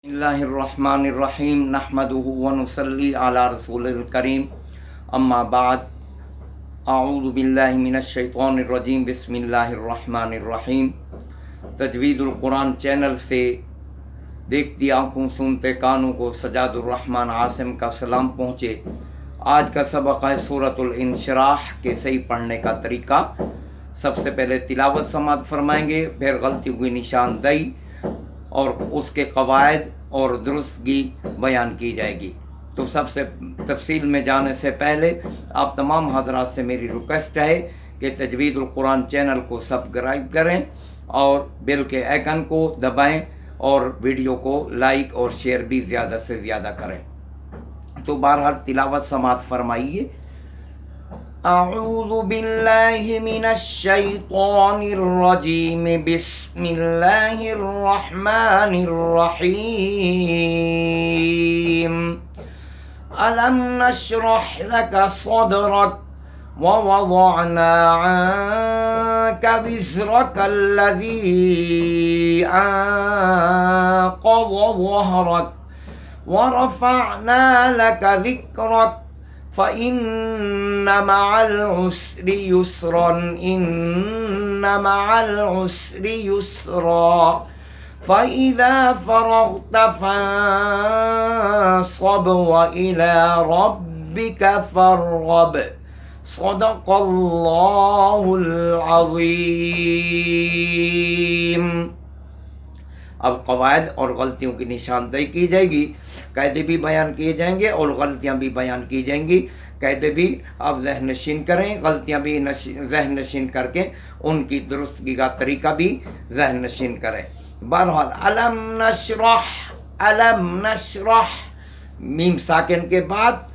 बिस्मिल्लाहिर्रहमानिर्रहीम नहमदुहु व नुसल्ली अला रसूलिल करीम अम्मा बाद अऊज़ु बिल्लाहि मिनश शैतानिर रजीम बिस्मिल्लाहिर्रहमानिर्रहीम। तजवीदुल कुरान चैनल से देखती आंखों सुनते कानों को सजादुर रहमान आसिम का सलाम पहुँचे। आज का सबक है सूरतुल इंशिराह के सही पढ़ने का तरीका। सबसे पहले तिलावत समात फरमाएंगे, फिर गलतियों की निशानदेही और उसके कवायद और दुरुस्तगी बयान की जाएगी। तो सबसे तफसील में जाने से पहले आप तमाम हजरात से मेरी रिक्वेस्ट है कि तजवीदुल कुरान चैनल को सब्सक्राइब करें और बेल के आइकन को दबाएं और वीडियो को लाइक और शेयर भी ज़्यादा से ज़्यादा करें। तो बहरहाल तिलावत समात फरमाइए। अऊज़ु बिल्लाहि मिनश शैतानिर रजीम बिस्मिल्लाहिर रहमानिर रहीम। अलम नशरह लका सदरक व वज़अना अन्का विज़रक अल्लज़ी अंक़ज़ ज़हरक व रफ़अना लका ज़िक्रक फ़इन्न मअल उसरि युस्रन इन्न मअल उसरि युस्रा फ़इज़ा फ़रग़्त फ़ंसब व इला रब्बिक फ़रग़ब। सदक़ल्लाहुल अज़ीम। अब कवायद और गलतियों की निशानदेही की जाएगी, कायदे भी बयान किए जाएंगे और गलतियां भी बयान की जाएंगी। कायदे भी आप ज़हन नशीन करें, गलतियां भी ज़हन नशीन करके उनकी दुरुस्तगी का तरीका भी ज़हन नशीन करें। बहरहाल अलम नशरह मीम साकिन के बाद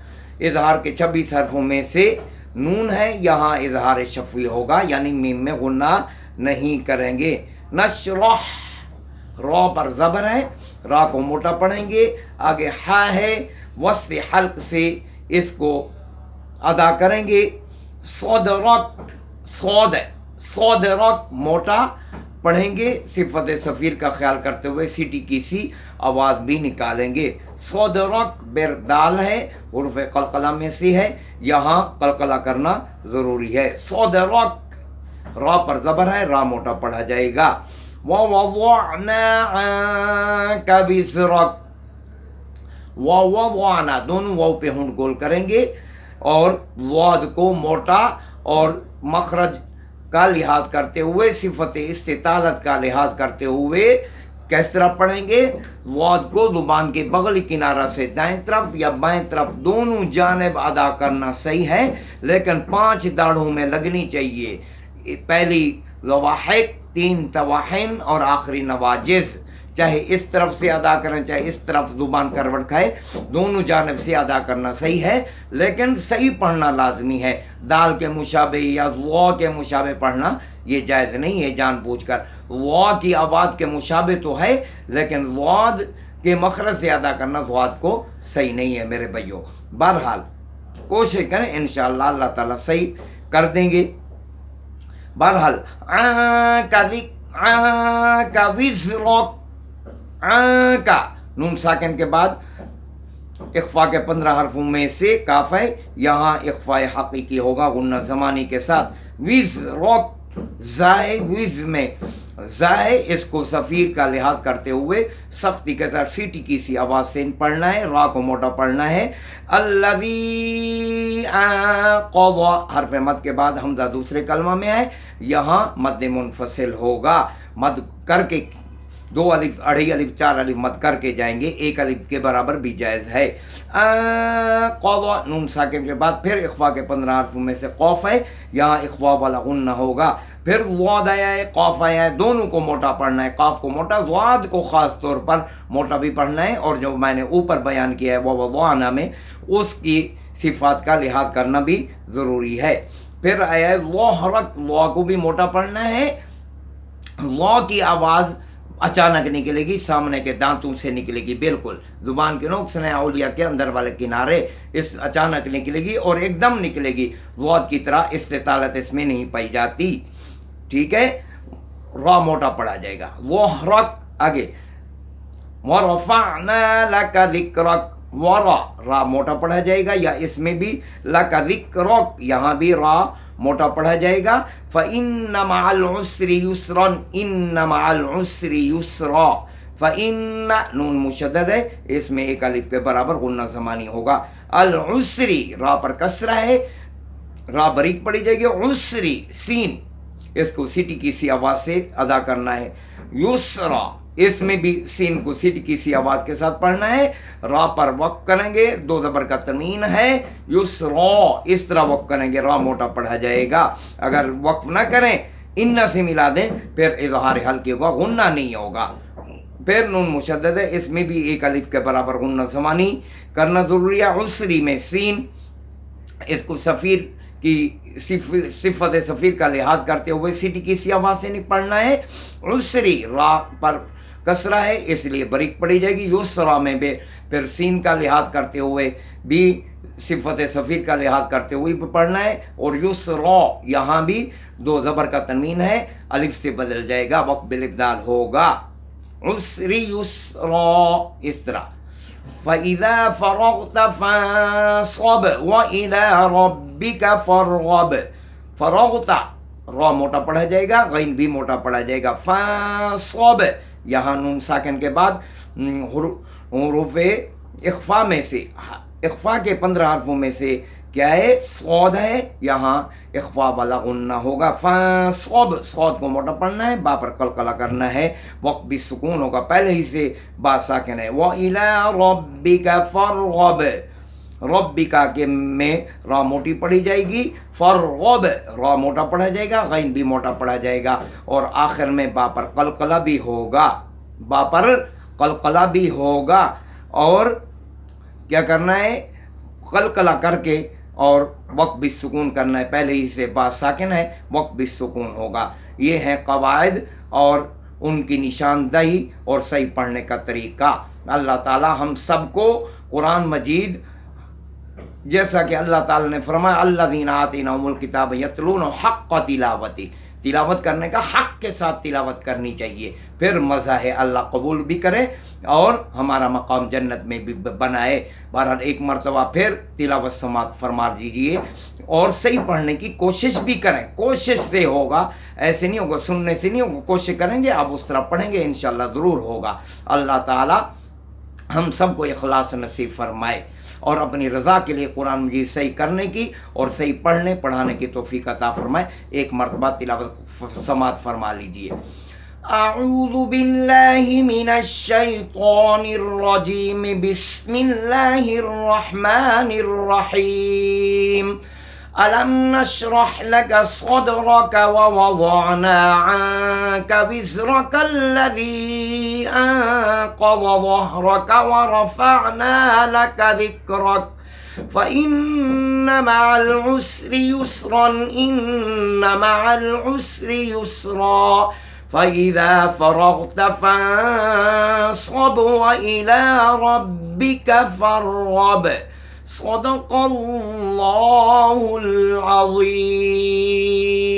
इजहार के 26 हरफों में से नून है, यहाँ इजहार शफ़ी होगा, यानी मीम में गुन्ना नहीं करेंगे। नशरह रा पर ज़बर है, रा को मोटा पढ़ेंगे। आगे हा है, वस्फ़ हल्क से इसको अदा करेंगे। सौदरक सौदरक मोटा पढ़ेंगे, सिफत सफ़ीर का ख्याल करते हुए सीटी की सी आवाज़ भी निकालेंगे। सौदरक बेरदाल है, उर्फ़ कलकला में से है, यहाँ कलकला करना ज़रूरी है। सौदरक रा पर ज़बर है, रा मोटा पढ़ा जाएगा। वज़अना अन्का विज़रक वज़अना दोनों वाव पे होंठ गोल करेंगे और वाद को मोटा और मखरज का लिहाज करते हुए, सिफत इस्तितालत का लिहाज करते हुए किस तरह पढ़ेंगे। वाद को ज़ुबान के बगली किनारा से दाएं तरफ या बाएं तरफ दोनों जानिब अदा करना सही है, लेकिन 5 दाढ़ों में लगनी चाहिए। पहली लवाहिक, 3 तवाहिन और आखिरी नवाजिज़। चाहे इस तरफ से अदा करें चाहे इस तरफ ज़ुबान करवट खाए, दोनों जानिब से अदा करना सही है, लेकिन सही पढ़ना लाजमी है। दाल के मुशाबे या वा के मुशाबे पढ़ना ये जायज़ नहीं है जानबूझकर। वा की आवाज़ के मुशाबे तो है, लेकिन वाद के मखरज से अदा करना वाद को सही नहीं है मेरे भाइयों। बहरहाल कोशिश करें, इंशाअल्लाह अल्लाह ताला सही कर देंगे। बहरहाल का विज़रक का नून साकिन के बाद इख्फा के 15 हरफों में से काफ है, यहाँ इख्फा हकीकी होगा गुन्ना ज़मानी के साथ। विज़रक ज़ाए विज़ में ज़ाए, इसको सफ़ीर का लिहाज करते हुए सख्ती के साथ सीटी की सी आवाज़ से पढ़ना है, रा को मोटा पढ़ना है। अल्लज़ी अंक़ज़ हरफ मद के बाद हमज़ा दूसरे कलमा में है, यहाँ मद मुनफसिल होगा। मद करके 2 अलिफ, 2.5 अलिफ, 4 अलिफ मद करके जाएंगे, 1 अलिफ के बराबर भी जायज़ है। अंक़ज़ नून साकिन के बाद फिर इख्फा के 15 हरफों में से क़ाफ है, यहाँ इख्फा वाला गुन्ना होगा। फिर ज़ाद आया है, क़ाफ आया है, दोनों को मोटा पढ़ना है। क़ाफ को मोटा, ज़ाद को ख़ास तौर पर मोटा भी पढ़ना है, और जो मैंने ऊपर बयान किया है वज़अना में, उसकी सिफ़ात का लिहाज करना भी ज़रूरी है। फिर आया है ज़हरक, ज़ा को भी मोटा पढ़ना है। ज़ा की आवाज़ अचानक निकलेगी, सामने के दांतों से निकलेगी, बिल्कुल ज़ुबान के नोक से औलिया के अंदर वाले किनारे इस अचानक निकलेगी और एकदम निकलेगी। वाद की तरह इस्तितालत इसमें नहीं पाई जाती, ठीक है। रा मोटा पड़ा जाएगा। वो हरक आगे वरफ़अना लक ज़िक्रक, वरा रा मोटा पढ़ा जाएगा, या इसमें भी लक ज़िक्रक यहाँ भी रा मोटा पढ़ा जाएगा। फ़इन्न मअल उसरि युस्रन, इन्न मअल उसरि युस्रा, फ़इन्न नून मुशद्दद है, इसमें एक अलिफ के बराबर गुन्ना ज़मानी होगा। अल उसरी रा पर कसरा है, रा बरीक पड़ी जाएगी। उसरी सीन, इसको सीटी की सी आवाज़ से अदा करना है। युसरा, इसमें भी सीन को सीटी की सी आवाज़ के साथ पढ़ना है। रा पर वक़्फ़ करेंगे, दो ज़बर का तनवीन है। युसरा, इस तरह वक़्फ़ करेंगे, रा मोटा पढ़ा जाएगा। अगर वक़्फ़ ना करें, इन्ना से मिला दें, फिर इज़हार हल्की होगा, गुन्ना नहीं होगा। फिर नून मुशद्दद है, इसमें भी एक अलिफ के बराबर गुन्ना ज़मानी करना ज़रूरी है। उसरी में सीन, इसको सफ़ीर की सिफत सफ़ीर का लिहाज करते हुए सीटी की सी आवाज़ से नहीं पढ़ना है। उसरी रा पर कसरा है, इसलिए बरीक पड़ी जाएगी। युसरा में भी फिर सीन का लिहाज करते हुए भी सिफत सफ़ीर का लिहाज करते हुए भी पढ़ना है। और युसरा यहाँ भी दो ज़बर का तनवीन है, अलिफ से बदल जाएगा, वक़्फ़ बिल इब्दाल होगा। उसरी युसरा, इस तरह। फ़इज़ा फ़रग़त फ़ंसब व इला रब्बिका फ़रग़ब, फ़रग़त रा मोटा पढ़ा जाएगा, गैन भी मोटा पढ़ा जाएगा। फ़ंसब यहाँ नून साकिन के बाद हुरूफ़ इख़्फ़ा में से, इख़्फ़ा के 15 हरफों में से क्या है, सौद है, यहाँ इख़्फ़ा वाला गुन्ना होगा। फ़ंसब, सौद को मोटा पढ़ना है, बा पर कलकला करना है, वक़्फ़ भी सुकून होगा, पहले ही से बा साकिन है। व इला रब्बिका फ़रग़ब, रब्बिका के में रा मोटी पढ़ी जाएगी। फ़रग़ब रा मोटा पढ़ा जाएगा, गैन भी मोटा पढ़ा जाएगा, और आखिर में बा पर कलकला भी होगा, बा पर कलकला भी होगा। और क्या करना है, कलकला करके और वक़्फ़ भी सुकून करना है, पहले ही से बा साकिन है, वक़्फ़ भी सुकून होगा। ये हैं क़वाइद और उनकी निशानदही और सही पढ़ने का तरीक़ा। अल्लाह ताला हम सबको कुरान मजीद, जैसा कि अल्लाह ताला ने फरमाया, अल्लज़ीना आतैनाहुमुल किताब यतलूनहु हक़्क़ तिलावती, तिलावत करने का हक़ के साथ तिलावत करनी चाहिए, फिर मज़ा है। अल्लाह कबूल भी करे और हमारा मकाम जन्नत में भी बनाए। बहरहाल एक मरतबा फिर तिलावत समात फरमा दीजिए और सही पढ़ने की कोशिश भी करें, कोशिश से होगा, ऐसे नहीं होगा, सुनने से नहीं होगा, कोशिश करेंगे, आप उस तरह पढ़ेंगे, इंशाअल्लाह ज़रूर होगा। अल्लाह ताला हम सबको इखलास नसीब फरमाए और अपनी रज़ा के लिए कुरान मजीद सही करने की और सही पढ़ने पढ़ाने की तौफीक अता फरमाए। एक मरतबा तिलावत समात फरमा लीजिए। अऊज़ु बिल्लाहि मिनश शैतानिर रजीम, बिस्मिल्लाहिर रहमानिर रहीम। अलम नशरह लक सदरक व वज़अना अन्क विज़रक अल्लज़ी अन्क़ज़ ज़हरक व रफ़अना लक ज़िक्रक फ़इन्न मअल उसरि युस्रन, इन्न मअल उसरि युस्रा, फ़इज़ा फ़रग़त फ़ंसब व इला रब्बिका फ़रग़ब। सदक़ल्लाहुल अज़ीम।